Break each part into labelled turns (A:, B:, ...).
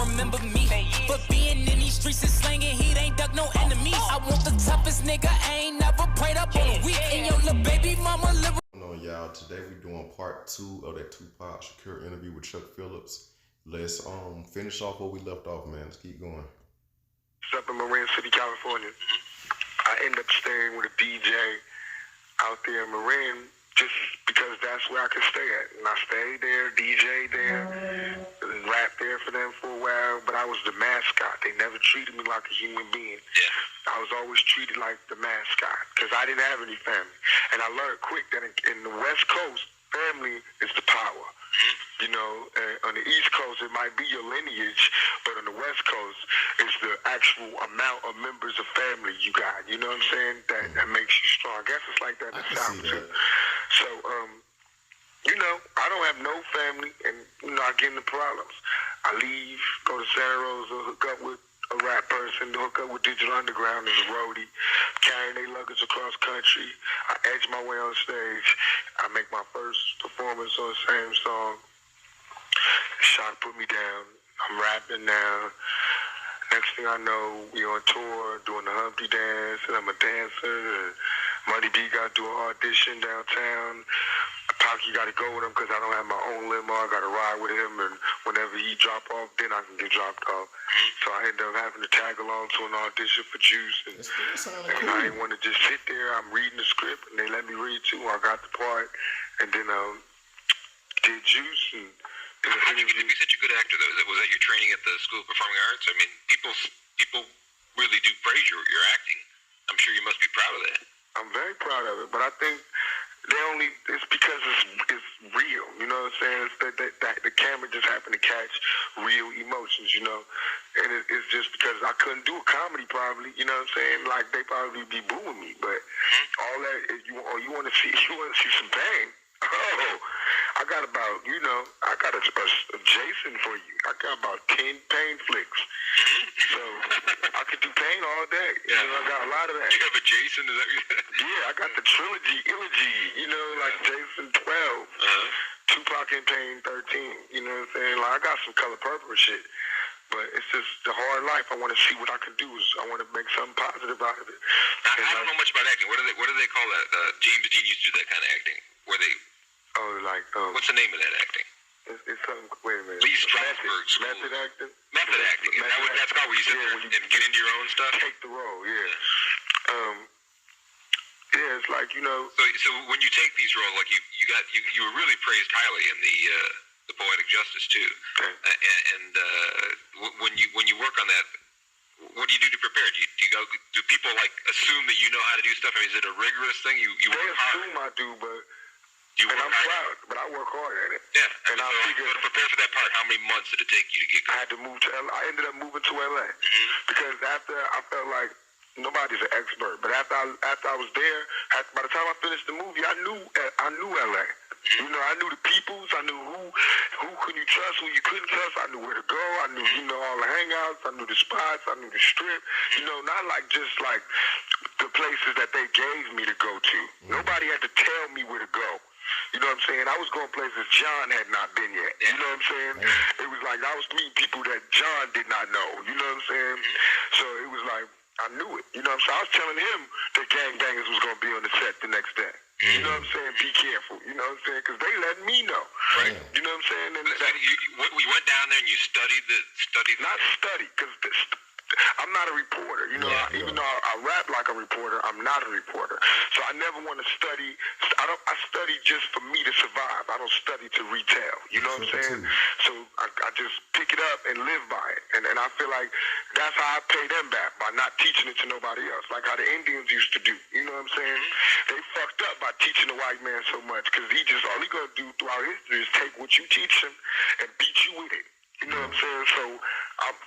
A: gon' remember me. For being in these streets and slanging heat, ain't dug no enemies. I want the toughest nigga, I ain't never prayed up on a week. And your little baby mama live.
B: No, y'all, today we're doing part 2 of that Tupac Shakur interview with Chuck Phillips. Let's finish off where we left off, man. Let's keep going.
C: Up in Marin City, California. I end up staying with a DJ out there in Marin just because that's where I could stay at. And I stayed there, DJ there, and rap there for them for a while, but I was the mascot. They never treated me like a human being. I was always treated like the mascot because I didn't have any family. And I learned quick that in the West Coast, family is the power. You know, on the East Coast, it might be your lineage, but on the West Coast, it's the actual amount of members of family you got. You know what I'm saying? That makes you strong. I guess it's like that in the South, too. So, you know, I don't have no family, and, you know, I get into problems. I leave, go to Santa Rosa, hook up with a rap person, hook up with Digital Underground as a roadie, carrying their luggage across country. I edge my way on stage. I make my first performance on the same song. Shock put me down. I'm rapping now. Next thing I know, we on tour doing the Humpty Dance, and I'm a dancer. Money B got to do an audition downtown. Pocky got to go with him because I don't have my own limo. I got to ride with him, and whenever he drop off, then I can get dropped off. So I end up having to tag along to an audition for Juice, and I didn't want to just sit there. I'm reading the script, and they let me read too. I got the part, and then did Juice. And
D: how did you get to be such a good actor, though? Was that your training at the School of Performing Arts? I mean, people really do praise your acting. I'm sure you must be proud of that.
C: I'm very proud of it, but I think it's because it's real, you know what I'm saying? It's that the camera just happened to catch real emotions, you know? And it's just because I couldn't do a comedy probably, you know what I'm saying? Like, they probably be booing me, but all that, you want to see some pain? Oh, I got about, you know, I got a Jason for you. I got about 10 pain flicks. So I could do pain all day. You know, I got a lot of that.
D: You have a Jason? Is that
C: Yeah, I got the trilogy, you know, like Jason 12, Tupac and Pain 13. You know what I'm saying? Like, I got some Color Purple shit. But it's just the hard life. I want to see what I can do. I want to make something positive out of it.
D: I don't know much about acting. What do they call that? James Dean used to do that kind of acting. Where they... what's the name of that acting?
C: It's something. Wait a minute.
D: Lee Strasberg School.
C: Method acting.
D: Method acting. That's called where you sit there and get into your own stuff.
C: Take the role. Yeah. Yeah, it's like, you know.
D: So when you take these roles, like you were really praised highly in the Poetic Justice too. Okay. And when you work on that, what do you do to prepare? Do people like assume that you know how to do stuff? I mean, is it a rigorous thing? You work hard.
C: They assume I do, but. And I'm proud, but I work hard at it.
D: Yeah.
C: And I figured
D: to prepare for that part, how many months did it take you to get going?
C: I had to move to LA. I ended up moving to LA because after I felt like nobody's an expert, but after I was there, by the time I finished the movie, I knew LA. You know, I knew the peoples. I knew who could you trust, who you couldn't trust. I knew where to go. I knew, you know, all the hangouts. I knew the spots. I knew the strip. You know, not like just like the places that they gave me to go to. Nobody had to tell me where to go. You know what I'm saying? I was going places John had not been yet. You know what I'm saying? It was like I was meeting people that John did not know. You know what I'm saying? So it was like I knew it. You know what I'm saying? I was telling him that gangbangers was going to be on the set the next day. You know what I'm saying? Be careful. You know what I'm saying? Because they let me know. Right. You know what I'm saying? And
D: you went down there and you studied.
C: Not study, because I'm not a reporter, you know. Even though I rap like a reporter, I'm not a reporter. So I never want to study. I study just for me to survive. I don't study to retell. You know what I'm saying? So I just pick it up and live by it. And I feel like that's how I pay them back, by not teaching it to nobody else, like how the Indians used to do. You know what I'm saying? They fucked up by teaching the white man so much, because all he gonna do throughout history is take what you teach him and beat you with it. You know what I'm saying? So,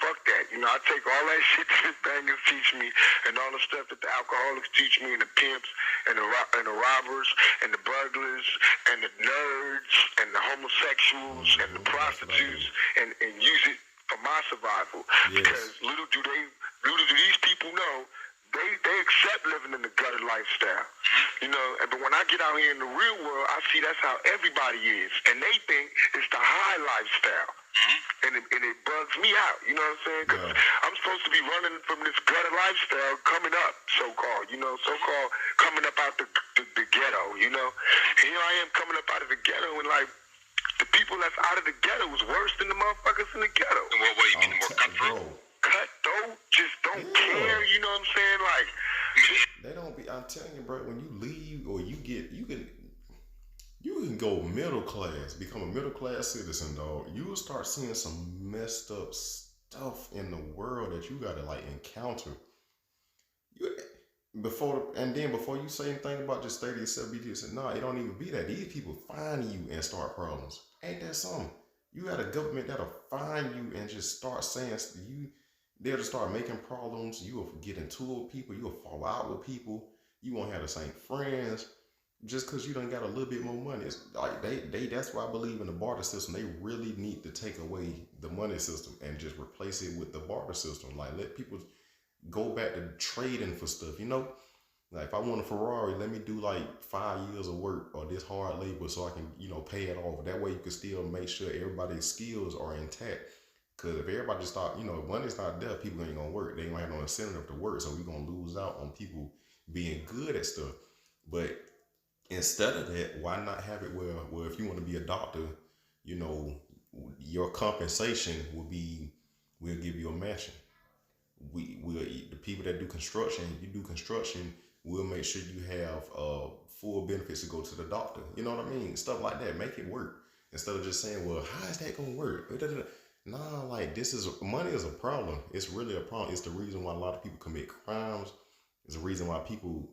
C: fuck that. You know, I take all that shit that the bangers teach me, and all the stuff that the alcoholics teach me, and the pimps, and the robbers, and the burglars, and the nerds, and the homosexuals, and the prostitutes, and use it for my survival. Because little do these people know, they accept living in the gutter lifestyle, you know. But when I get out here in the real world, I see that's how everybody is, and they think it's the high lifestyle, and it bugs bugs me out, you know what I'm saying? Because I'm supposed to be running from this gutter lifestyle coming up, so-called, so-called coming up out the ghetto, you know? Here I am coming up out of the ghetto, and like, the people that's out of the ghetto is worse than the motherfuckers in the ghetto.
D: And what you mean, more cutthroat?
C: Cutthroat, just don't care, you know what I'm saying? Like,
B: they don't be. I'm telling you, bro. When you leave or you can go middle class, become a middle class citizen, dog. You will start seeing some messed up stuff in the world that you gotta like encounter. Before you say anything about just stay to yourself, be to yourself. Nah, it don't even be that. These people find you and start problems. Ain't that something? You got a government that'll find you and just start saying they'll just start making problems. You will get into it with people. You will fall out with people. You won't have the same friends just because you done got a little bit more money. It's like that's why I believe in the barter system. They really need to take away the money system and just replace it with the barter system. Like, let people go back to trading for stuff, you know? Like, if I want a Ferrari, let me do like 5 years of work or this hard labor so I can, pay it off. That way you can still make sure everybody's skills are intact. Because if everybody just start, if money's not there, people ain't gonna work. They ain't gonna have no incentive to work. So we're gonna lose out on people being good at stuff. But instead of that, why not have it where if you want to be a doctor, your compensation will be, we'll give you a mansion. We'll the people that do construction, you do construction, we'll make sure you have full benefits to go to the doctor. You know what I mean? Stuff like that. Make it work. Instead of just saying, well, how is that gonna work? Nah, like, money is a problem. It's really a problem. It's the reason why a lot of people commit crimes. It's the reason why people,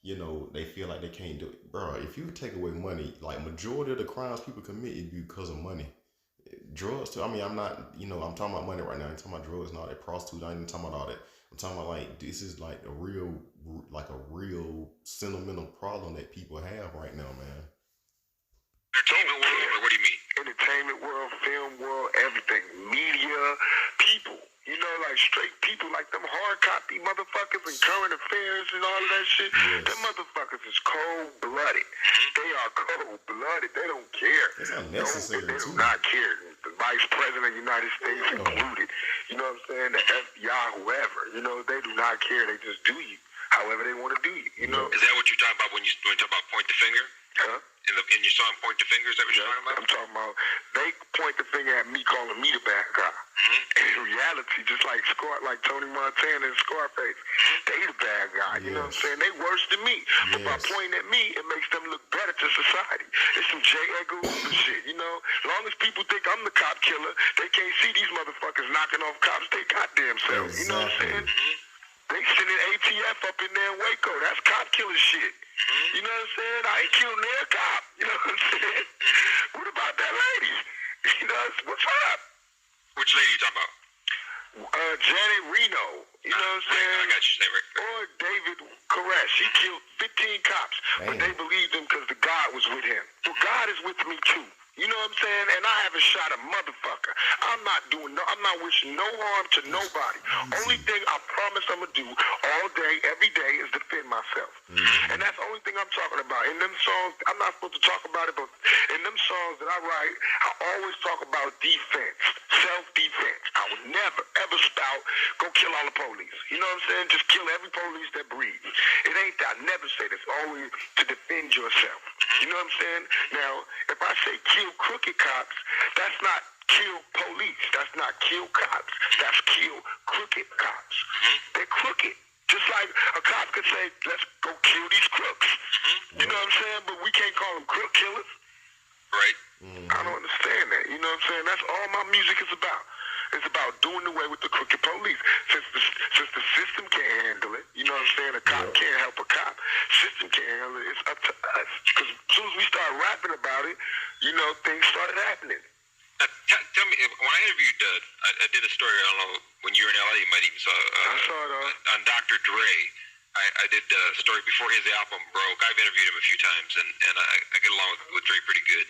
B: they feel like they can't do it. Bro, if you take away money, like, majority of the crimes people commit is because of money. Drugs too. I mean, I'm not, I'm talking about money right now. I'm talking about drugs and all that, prostitute. I ain't even talking about all that. I'm talking about, like, this is like a real sentimental problem that people have right now, man.
D: Entertainment world, or what do you mean?
C: Entertainment world, film world, everything, media, people, like straight people, like them hard copy motherfuckers and current affairs and all of that shit.
B: Yes.
C: Them motherfuckers is cold-blooded. They are cold-blooded. They don't care.
B: It's unnecessary,
C: They
B: too.
C: do not care. The Vice President of the United States included. You know what I'm saying? The FBI, whoever. They do not care. They just do you however they want to do you.
D: Is that what you're talking about when you talk about point the finger?
C: Huh?
D: In your song Point the Finger, is that what you're talking about?
C: I'm talking about, they point the finger at me calling me the bad guy. And in reality, just like Tony Montana and Scarface, they the bad guy. You know what I'm saying? They worse than me. But by pointing at me, it makes them look better to society. It's some J. Edgar Hoover shit, As long as people think I'm the cop killer, they can't see these motherfuckers knocking off cops they goddamn selves. You know what I'm saying? They sending ATF up in there in Waco. That's cop killer shit. You know what I'm saying? I ain't killed near a cop. You know what I'm saying? What about that lady? What's up?
D: Which lady you talking about?
C: Janet Reno. You know what I'm saying?
D: I got you saying right.
C: Or David Koresh. He killed 15 cops, but they believed him because the God was with him. Well, God is with me too. You know what I'm saying? And I haven't shot a motherfucker. I'm not wishing no harm to nobody. Only thing I promise I'm going to do all day, every day, is defend myself. And that's the only thing I'm talking about. In them songs, I'm not supposed to talk about it, but in them songs that I write, I always talk about defense, self-defense. I would never, ever spout, go kill all the police. You know what I'm saying? Just kill every police that breathes. It ain't that. I never say this. Always to defend yourself. You know what I'm saying? Now, if I say kill crooked cops, that's not kill police. That's not kill cops. That's kill crooked cops. They're crooked. Just like a cop could say, let's go kill these crooks. You know what I'm saying? But we can't call them crook killers.
D: Right.
C: I don't understand that. You know what I'm saying? That's all my music is about. It's about doing away with the crooked police. Since the system can't handle it, you know what I'm saying? A cop can't help a cop. System can't handle it. It's up to us. Because as soon as we start rapping about it, things started happening.
D: Tell me, when I interviewed, I did a story, I don't know, when you were in LA, you might even saw
C: I saw it
D: on Dr. Dre. I did a story before his album broke. I've interviewed him a few times, and I get along with Dre pretty good.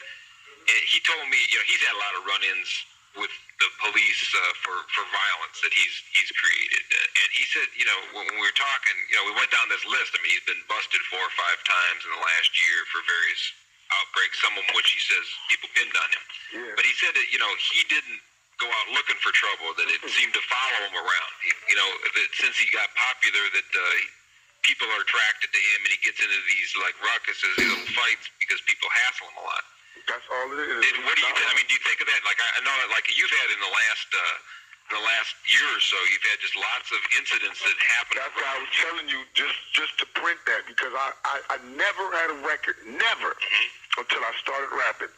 D: And he told me, he's had a lot of run-ins with the police for violence that he's created. And he said, when we were talking, we went down this list. I mean, he's been busted 4 or 5 times in the last year for various outbreaks, some of which he says people pinned on him.
C: Yeah.
D: But he said that, he didn't go out looking for trouble, that it seemed to follow him around. You know, that since he got popular, that people are attracted to him, and he gets into these like ruckuses, these little fights because people hassle him a lot.
C: That's all it is.
D: What do you? I mean, do you think of that? Like I know that like you've had in the last year or so, you've had just lots of incidents that happened.
C: That's why I was telling you just to print that, because I never had a record, never, until I started rapping.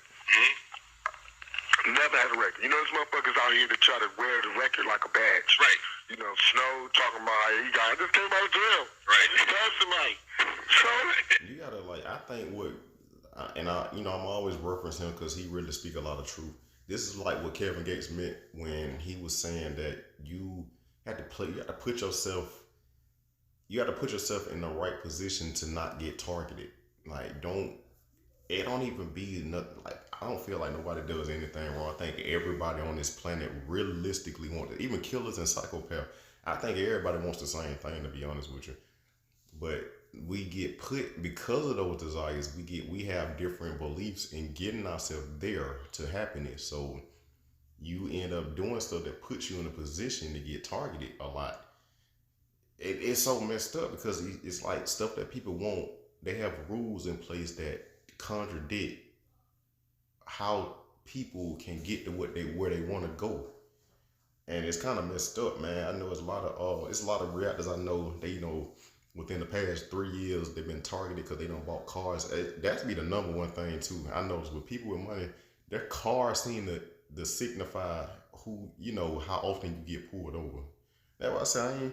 C: Never had a record. You know, there's motherfuckers out here that try to wear the record like a badge.
D: Right.
C: You know, Snow talking about I just came out of jail.
D: Right.
C: That's somebody. So
B: you gotta I think I'm always referencing him because he really speak a lot of truth. This is like what Kevin Gates meant when he was saying that you have to put yourself in the right position to not get targeted. Like, it don't even be nothing. Like, I don't feel like nobody does anything wrong. I think everybody on this planet realistically wants it. Even killers and psychopaths. I think everybody wants the same thing, to be honest with you. But we get put, because of those desires, we have different beliefs in getting ourselves there to happiness. So you end up doing stuff that puts you in a position to get targeted a lot. It's so messed up because it's like stuff that people want. They have rules in place that contradict how people can get to where they want to go. And it's kind of messed up, man. I know it's a lot of reactors I know, they within the past 3 years, they've been targeted because they don't bought cars. That's be the number one thing too. I noticed with people with money, their cars seem to signify who, how often you get pulled over. That's what I say.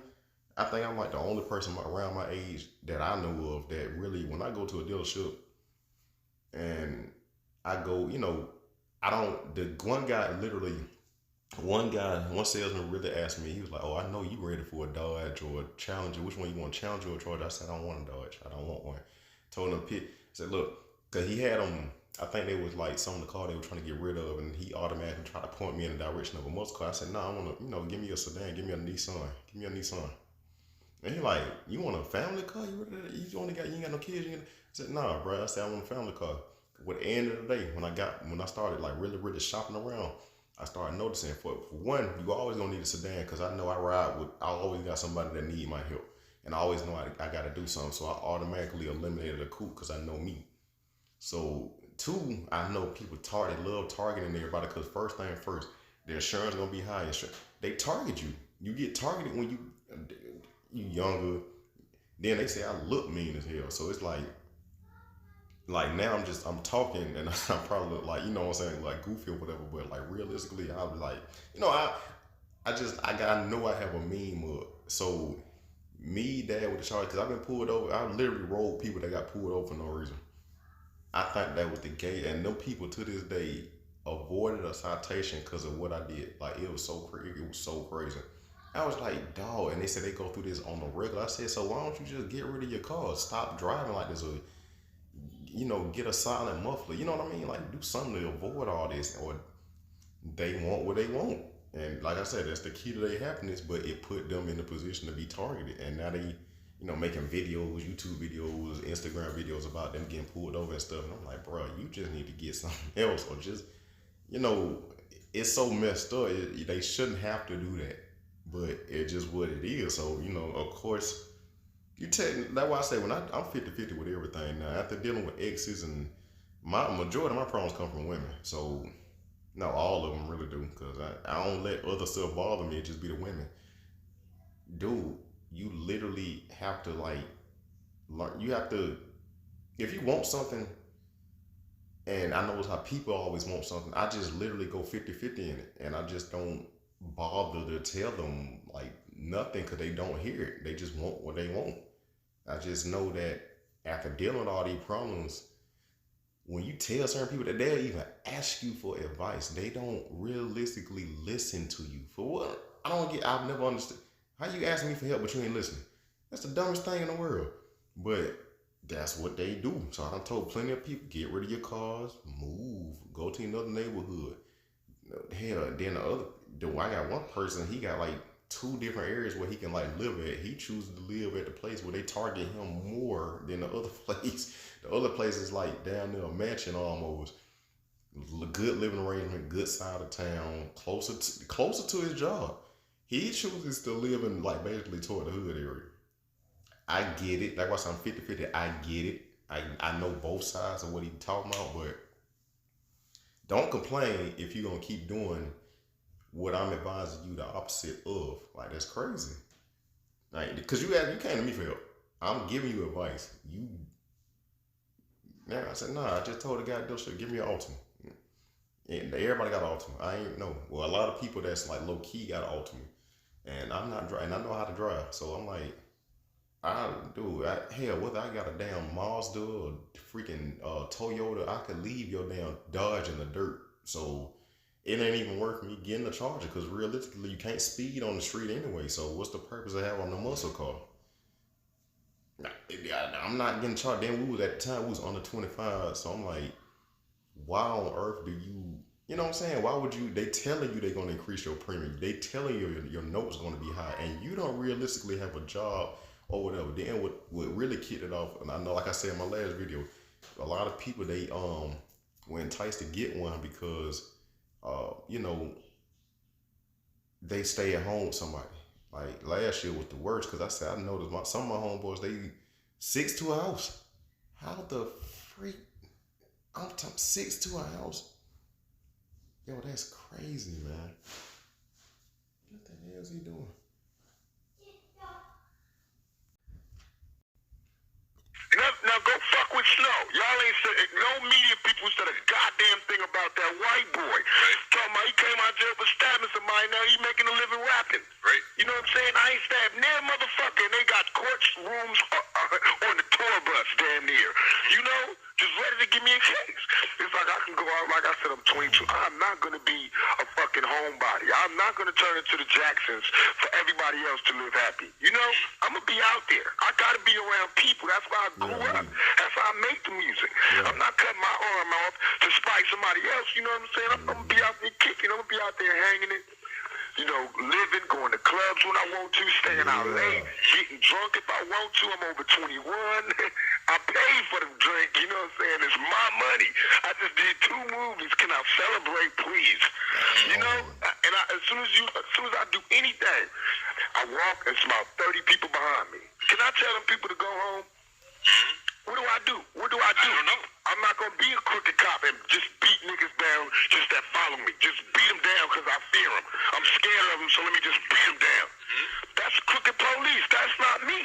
B: I think I'm like the only person around my age that I know of that really, when I go to a dealership and I go, one salesman really asked me, he was like, "Oh, I know you ready for a Dodge or a Challenger. Which one you want, Challenger or Charger?" I said, "I don't want a Dodge. I don't want one." Told him I said, "Look," because he had them, I think they was like some of the car they were trying to get rid of, and he automatically tried to point me in the direction of a muscle car. I said, "No, I want to, give me a sedan, give me a Nissan. And he like, "You want a family car? You ain't got no kids?" I said, "Nah, bro." I said, "I want a family car." At the end of the day, when I started like really, really shopping around, I started noticing for one, you always gonna need a sedan, because I know I always got somebody that need my help, and I always know I gotta do something, so I automatically eliminated a coupe because I know me. So two, I know people love targeting everybody, because first thing first, the insurance gonna be high. They target you. You get targeted when you younger. Then they say I look mean as hell. So it's like now I'm talking and I probably look like, what I'm saying, like goofy or whatever, but like realistically, I was like, I know I have a mean mug. So me, dad with the charge, because I've been pulled over. I literally rolled people that got pulled over for no reason. I think that was the gate, and them people to this day avoided a citation because of what I did. Like, it was so crazy. I was like, dog, and they said they go through this on the regular. I said, so why don't you just get rid of your car? Stop driving like this, or get a silent muffler. You know what I mean? Like, do something to avoid all this. Or they want what they want. And like I said, that's the key to their happiness, but it put them in a position to be targeted. And now they, making videos, YouTube videos, Instagram videos about them getting pulled over and stuff. And I'm like, bro, you just need to get something else, or just, it's so messed up. They shouldn't have to do that, but it's just what it is. So, of course, that's why I say when I'm 50-50 with everything now. After dealing with exes, and my majority of my problems come from women. So, no, all of them really do, because I don't let other stuff bother me. It just be the women. Dude, you literally have to learn. You have to, if you want something, and I know it's how people always want something, I just literally go 50-50 in it, and I just don't bother to tell them like nothing, because they don't hear it. They just want what they want. I just know that after dealing with all these problems, when you tell certain people that they'll even ask you for advice, they don't realistically listen to you. For what? I've never understood. How you asking me for help but you ain't listening? That's the dumbest thing in the world. But that's what they do. So I done told plenty of people, get rid of your cars, move, go to another neighborhood. Hell, then I got one person, he got like 2 different areas where he can like live at. He chooses to live at the place where they target him more than the other place. The other place is like down there, a mansion almost. good living arrangement, good side of town, closer to his job. He chooses to live in like basically toward the hood area. I get it. Like I said, I'm 50-50. I get it. I know both sides of what he's talking about, but don't complain if you're gonna keep doing what I'm advising you the opposite of. Like, that's crazy. Like, because you came to me for help. I'm giving you advice. I said, nah, I just told the guy, give me an Altima. And everybody got an Altima. I ain't know. Well, a lot of people that's like low key got an Altima. And I'm not driving. I know how to drive. So I'm like, hell, whether I got a damn Mazda or freaking Toyota, I could leave your damn Dodge in the dirt. So it ain't even worth me getting a Charger, because realistically, you can't speed on the street anyway. So what's the purpose of having a muscle car? I'm not getting charged. Then at the time, we was under 25. So I'm like, why on earth do you know what I'm saying? Why would you, they telling you they're going to increase your premium. They telling you your note's going to be high, and you don't realistically have a job or whatever. Then what really kicked it off, and I know, like I said in my last video, a lot of people, they were enticed to get one because they stay at home with somebody. Like last year was the worst, because I said I noticed some of my homeboys, they 6 to a house. How the freak? I'm talking 6 to a house. Yo, that's crazy, man. What the hell is he doing?
C: Now go fuck with Snow. Y'all ain't said, no media people said a goddamn thing about that white boy.
D: Right.
C: Talking about he came out of jail for stabbing somebody, now he making a living rapping.
D: Right.
C: You know what I'm saying? I ain't stabbed near motherfucker, and they got courtrooms on the tour bus damn near. You know? Just ready to give me a case. It's like I can go out, like I said, I'm 22. I'm not going to be a fucking homebody. I'm not going to turn into the Jacksons for everybody else to live happy. You know? I'm going to be out there. I got to be around people. That's why I grew up. That's why I make the music. Yeah. I'm not cutting my arm off to spite somebody else. You know what I'm saying? I'm going to be out there kicking. I'm going to be out there hanging it. You know, living, going to clubs when I want to, staying out late, getting drunk if I want to. I'm over 21. I paid for the drink, you know what I'm saying? It's my money. I just did 2 movies. Can I celebrate, please? You know? And as soon as I do anything, I walk and it's about 30 people behind me. Can I tell them people to go home? What do I do? What do I do?
D: I don't know.
C: I'm not going to be a crooked cop and just beat niggas down just that follow me. Just beat them down because I fear them. I'm scared of them, so let me just beat them down. That's crooked police. That's not me.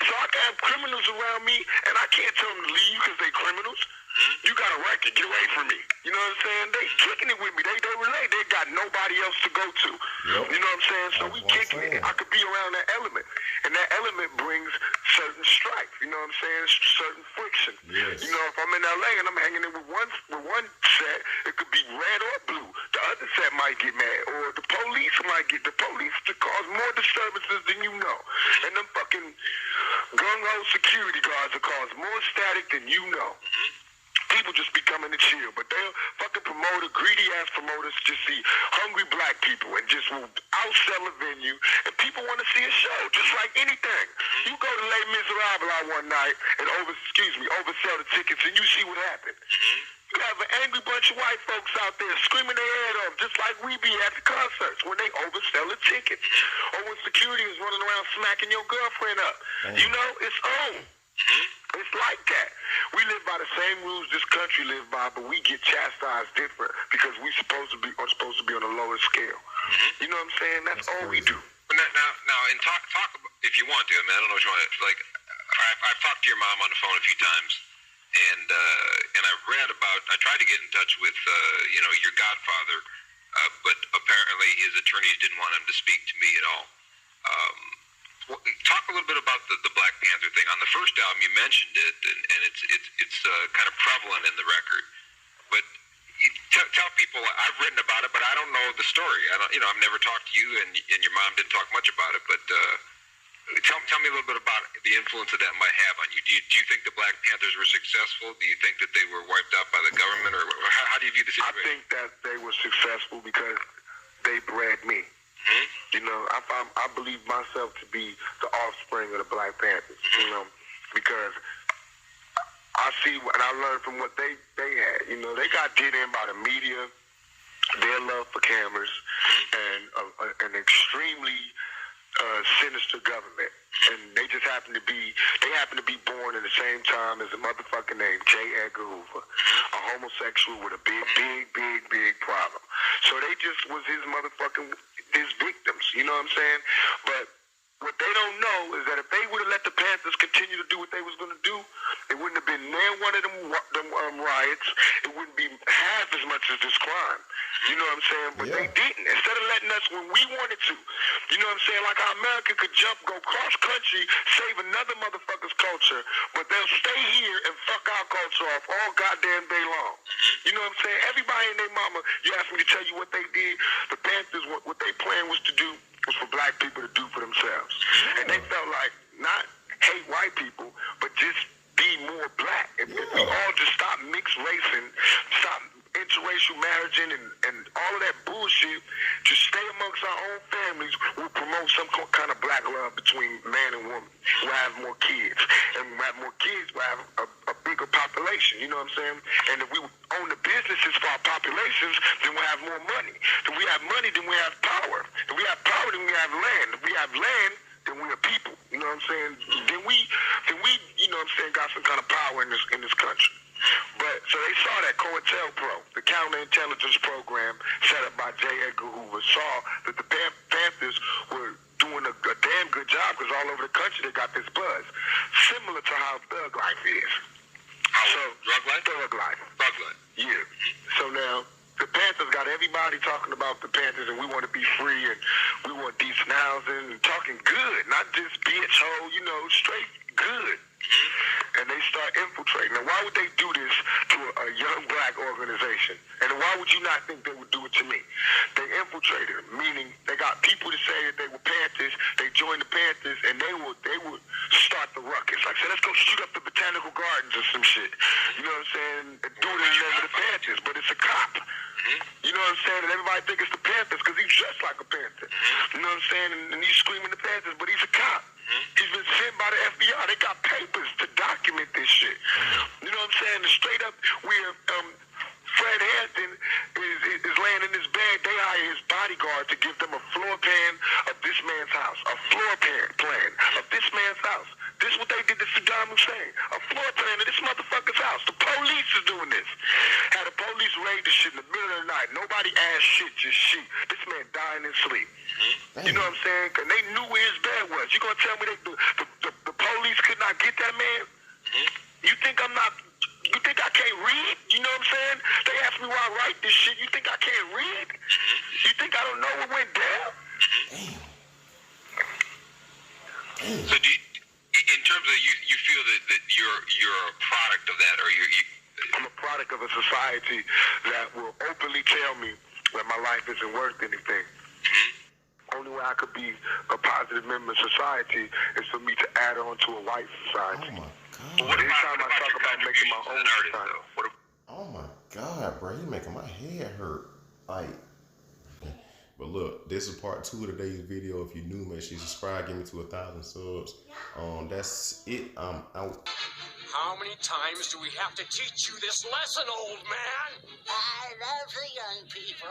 C: So I can have criminals around me, and I can't tell them to leave because they criminals. You got a record. Get away from me. You know what I'm saying? They kicking it with me. They relate. They got nobody else to go to. Yep. You know what I'm saying? So we kicking it. I could be around that element. And that element brings certain strife. You know what I'm saying? Certain friction. Yes. You know, if I'm in LA and I'm hanging in with one set, it could be red or blue. The other set might get mad. Or the police might get to cause more disturbances than you know. And them fucking gung-ho security guards will cause more static than you know. People just be coming to chill, but they'll fucking greedy ass promoters just see hungry black people and just will outsell a venue, and people want to see a show, just like anything. You go to Les Miserables one night and oversell the tickets, and you see what happened. You have an angry bunch of white folks out there screaming their head off, just like we be at the concerts when they oversell a ticket, or when security is running around smacking your girlfriend up. You know, it's on. It's like that. We live by the same rules this country lives by, but we get chastised different because we are supposed to be on a lower scale. You know what I'm saying? That's all we do.
D: Now, and talk if you want to. I mean, I don't know what you want to. Like, I've talked to your mom on the phone a few times, and I've read about. I tried to get in touch with your godfather, but apparently his attorneys didn't want him to speak to me at all. Talk a little bit about the Black Panther thing. On the first album, you mentioned it, and it's kind of prevalent in the record. But tell people, I've written about it, but I don't know the story. I've never talked to you, and your mom didn't talk much about it. But tell me a little bit about the influence that might have on you. Do you think the Black Panthers were successful? Do you think that they were wiped out by the government, or how do you view the situation?
C: I think that they were successful because they bred me. You know, I believe myself to be the offspring of the Black Panthers, you know, because I I see and I learned from what they had. You know, they got did in by the media, their love for cameras, and an extremely sinister government. And they just happen to be born in the same time as a motherfucker named J. Edgar Hoover, a homosexual with a big problem. So they just was his victims, you know what I'm saying? But what they don't know is that if they would have let the Panthers continue to do what they was going to do, it wouldn't have been near one of them riots. It wouldn't be half as much as this crime. You know what I'm saying? But they didn't. Instead of letting us when we wanted to, you know what I'm saying? Like how America could go cross country, save another motherfucker's culture, but they'll stay here and fuck our culture off all goddamn day long. You know what I'm saying? Everybody and their mama, you asked me to tell you what they did. The Panthers, what they plan was to do was for black people to do for themselves. And they felt like not hate white people, but just be more black. If we all just stop mixed racing, stop interracial marriaging and all of that bullshit, just stay amongst our own families, we'll promote some kind of black love between man and woman. We'll have more kids. And when we have more kids, we'll have a bigger population, you know what I'm saying? And if we own the businesses for our populations, then we'll have more money. If we have money, then we have power. If we have power, then we have land. If we have land, then we are people, you know what I'm saying? Then we, you know what I'm saying, got some kind of power in this country. But so they saw that COINTELPRO, the counterintelligence program set up by J. Edgar Hoover, saw that the Panthers were doing a damn good job because all over the country they got this buzz, similar to how Thug Life is.
D: Drug life?
C: Thug Life.
D: Thug life.
C: Yeah. So now the Panthers got everybody talking about the Panthers and we want to be free and we want decent housing and talking good, not just bitch hole, you know, straight good. And they start infiltrating. Now, why would they do this to a young black organization? And why would you not think they would do it to me? They infiltrated them, meaning they got people to say that they were Panthers, they joined the Panthers, and they would start the ruckus. Like, say, let's go shoot up the Botanical Gardens or some shit. You know what I'm saying? And do it in the name of the Panthers, but it's a cop. You know what I'm saying? And everybody think it's the Panthers because he's dressed like a Panther. You know what I'm saying? And he's screaming the Panthers, but he's a cop. He's been sent by the FBI. They got papers to document this shit. You know what I'm saying? And straight up, where Fred Hampton is laying in his bed, they hire his bodyguard to give them a floor plan of this man's house. A floor plan of this man's house. This is what they did to Saddam Hussein. A floor plan of this motherfucker's house. The police is doing this. Had the police raid this shit in the middle of the night. Nobody asked shit, just shoot. This man dying in sleep. You know what I'm saying? Because they knew where his bed was. You gonna tell me the police could not get that man? You think I can't read? You know what I'm saying? They asked me why I write this shit. You think I can't read? You think I don't know what went down?
D: So in terms of you feel that you're a product of that, or
C: I'm a product of a society that will openly tell me that my life isn't worth anything. Only way I could be a positive member of society is for me to add on to a white society.
B: Oh my God.
D: What
C: Anytime I talk about making my own society.
B: Oh my God, bro, you making my head hurt. Like, but look, this is part 2 of today's video. If you're new, make sure you subscribe, get me to 1,000 subs. That's it. I'm out.
E: How many times do we have to teach you this lesson, old man?
F: I love the young people.